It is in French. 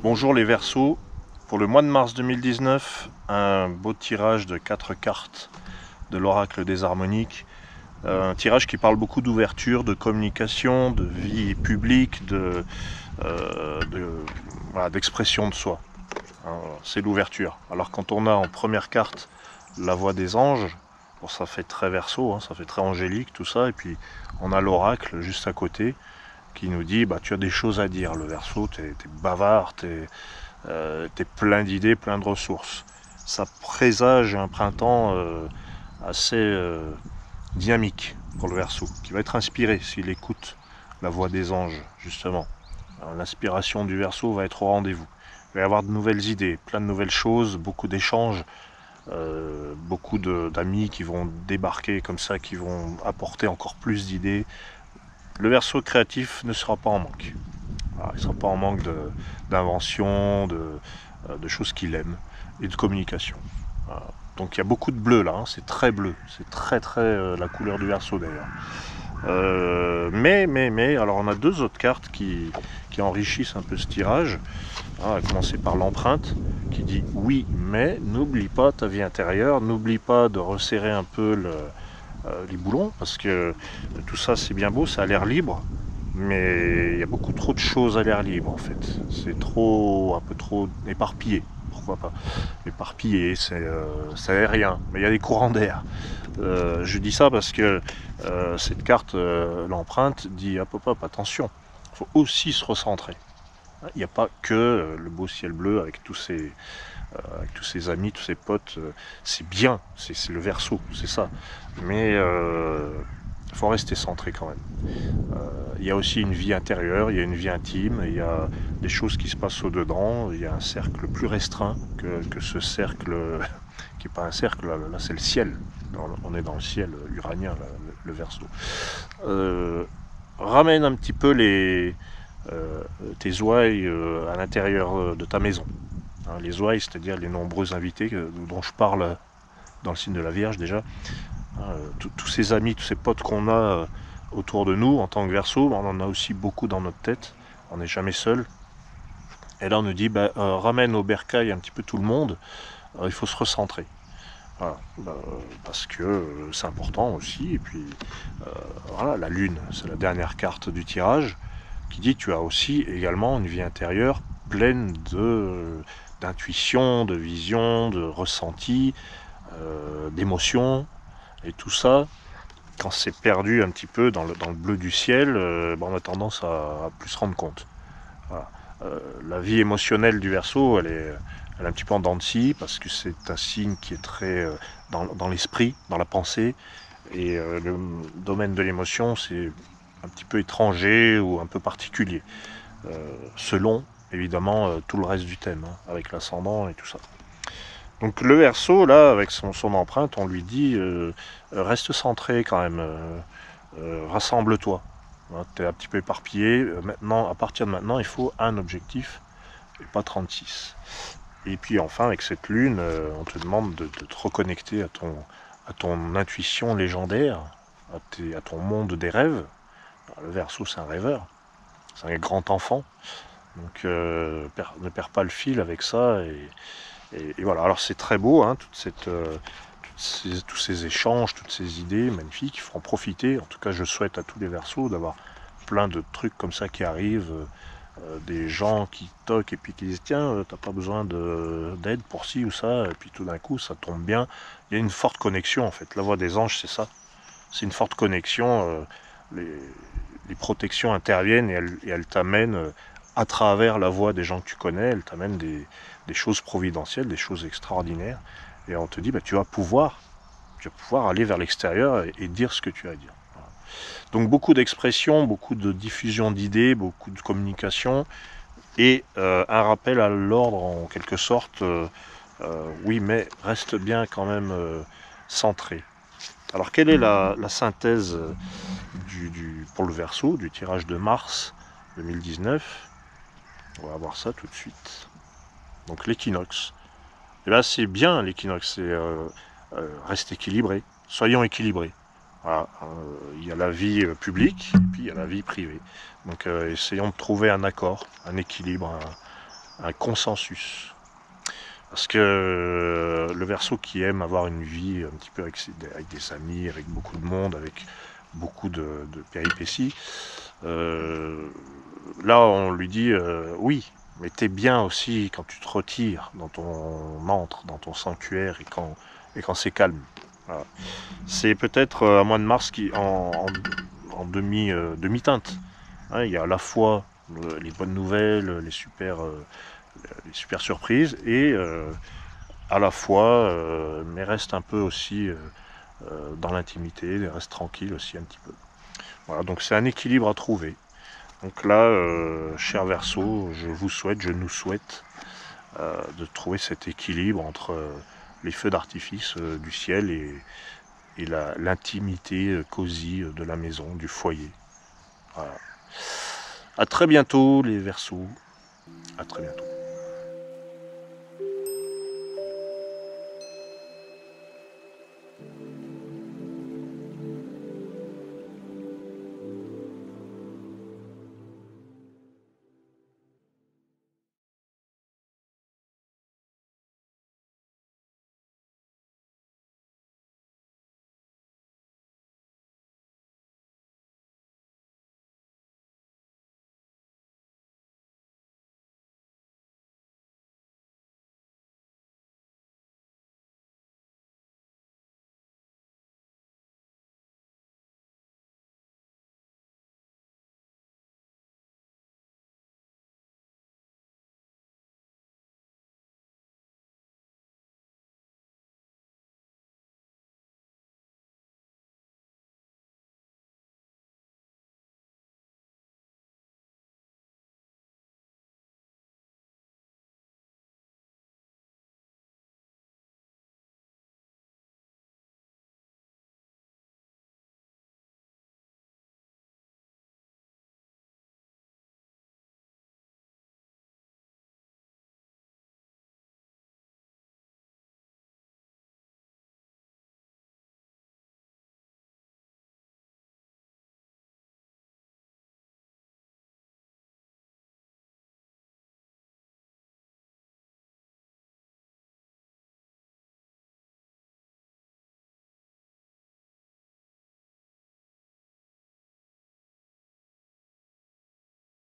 Bonjour les Verseaux, pour le mois de mars 2019, un beau tirage de 4 cartes de l'oracle des harmoniques. Un tirage qui parle beaucoup d'ouverture, de communication, de vie publique, voilà, d'expression de soi. C'est l'ouverture. Alors quand on a en première carte la voix des anges, bon, ça fait très Verseau, ça fait très angélique tout ça, et puis on a l'oracle juste à côté qui nous dit bah, tu as des choses à dire, le Verseau, t'es bavard, t'es plein d'idées, plein de ressources. Ça présage un printemps assez dynamique pour le Verseau, qui va être inspiré s'il écoute la voix des anges, justement. L'inspiration du Verseau va être au rendez-vous. Il va y avoir de nouvelles idées, plein de nouvelles choses, beaucoup d'échanges, beaucoup d'amis qui vont débarquer comme ça, qui vont apporter encore plus d'idées. Le Verseau créatif ne sera pas en manque. Alors, il ne sera pas en manque d'inventions, de choses qu'il aime et de communication. Voilà. Donc il y a beaucoup de bleu là, c'est très bleu, c'est très la couleur du Verseau d'ailleurs. Alors on a deux autres cartes qui enrichissent un peu ce tirage. On va commencer par l'empreinte qui dit oui, mais n'oublie pas ta vie intérieure, n'oublie pas de resserrer un peu les boulons, parce que tout ça c'est bien beau, ça a l'air libre, mais il y a beaucoup trop de choses à l'air libre en fait. C'est un peu trop éparpillé. Pourquoi pas éparpillé, c'est aérien, mais il y a des courants d'air. Je dis ça parce que cette carte, l'empreinte, dit hop hop hop, attention, il faut aussi se recentrer. Il n'y a pas que le beau ciel bleu avec tous ses amis, tous ses potes. C'est bien, c'est le Verseau, c'est ça. Mais il faut rester centré quand même. Il y a aussi une vie intérieure, il y a une vie intime, il y a des choses qui se passent au-dedans, il y a un cercle plus restreint que ce cercle qui n'est pas un cercle, là c'est le ciel. On est dans le ciel uranien, là, le Verseau. Ramène un petit peu tes ouailles à l'intérieur de ta maison. Les ouailles, c'est-à-dire les nombreux invités dont je parle dans le signe de la Vierge déjà. Tous ces amis, tous ces potes qu'on a autour de nous en tant que Verseau, on en a aussi beaucoup dans notre tête. On n'est jamais seul. Et là on nous dit ramène au bercail un petit peu tout le monde. Il faut se recentrer. Voilà, parce que c'est important aussi. Et puis voilà, la lune, c'est la dernière carte du tirage qui dit tu as aussi également une vie intérieure pleine d'intuition, de vision, de ressenti, d'émotions, et tout ça, quand c'est perdu un petit peu dans le bleu du ciel, on a tendance à plus se rendre compte. Voilà. La vie émotionnelle du Verseau, elle est un petit peu en dents de scie, parce que c'est un signe qui est très dans l'esprit, dans la pensée, et le domaine de l'émotion, c'est un petit peu étranger ou un peu particulier, selon évidemment tout le reste du thème, avec l'ascendant et tout ça. Donc le Verseau, là, avec son empreinte, on lui dit reste centré quand même, rassemble-toi. Tu es un petit peu éparpillé. Maintenant, à partir de maintenant, il faut un objectif et pas 36. Et puis enfin, avec cette lune, on te demande de te reconnecter à ton intuition légendaire, à ton monde des rêves. Alors, le Verseau, c'est un rêveur, c'est un grand enfant. Donc ne perds pas le fil avec ça. Et voilà, alors c'est très beau, tous ces échanges, toutes ces idées magnifiques. Il faut en profiter. En tout cas, je souhaite à tous les Verseaux d'avoir plein de trucs comme ça qui arrivent. Des gens qui toquent et puis qui disent tiens, t'as pas besoin d'aide pour ci ou ça. Et puis tout d'un coup, ça tombe bien. Il y a une forte connexion en fait. La voix des anges, c'est ça. C'est une forte connexion. Les protections interviennent et elles t'amènent à travers la voix des gens que tu connais, elles t'amènent des choses providentielles, des choses extraordinaires, et on te dit tu vas pouvoir aller vers l'extérieur et dire ce que tu as à dire. Voilà. Donc beaucoup d'expressions, beaucoup de diffusion d'idées, beaucoup de communication, et un rappel à l'ordre en quelque sorte, oui mais reste bien quand même centré. Alors quelle est la synthèse pour le Verseau du tirage de mars 2019? On va voir ça tout de suite. Donc l'équinoxe. Et là c'est bien l'équinoxe, c'est reste équilibré, soyons équilibrés. Voilà, il y a la vie publique et puis il y a la vie privée. Donc essayons de trouver un accord, un équilibre, un consensus. Parce que le Verseau qui aime avoir une vie un petit peu avec des amis, avec beaucoup de monde, avec beaucoup de péripéties, là on lui dit oui, mais t'es bien aussi quand tu te retires dans ton antre, dans ton sanctuaire et quand c'est calme. Voilà. C'est peut-être un mois de mars qui en demi-teinte. Hein, il y a à la fois les bonnes nouvelles, les super surprises et à la fois, mais reste un peu aussi dans l'intimité, reste tranquille aussi un petit peu. Voilà, donc c'est un équilibre à trouver. Donc là, cher Verseau, je nous souhaite de trouver cet équilibre entre les feux d'artifice du ciel et l'intimité cosy de la maison, du foyer. Voilà. À très bientôt les Verseaux. À très bientôt.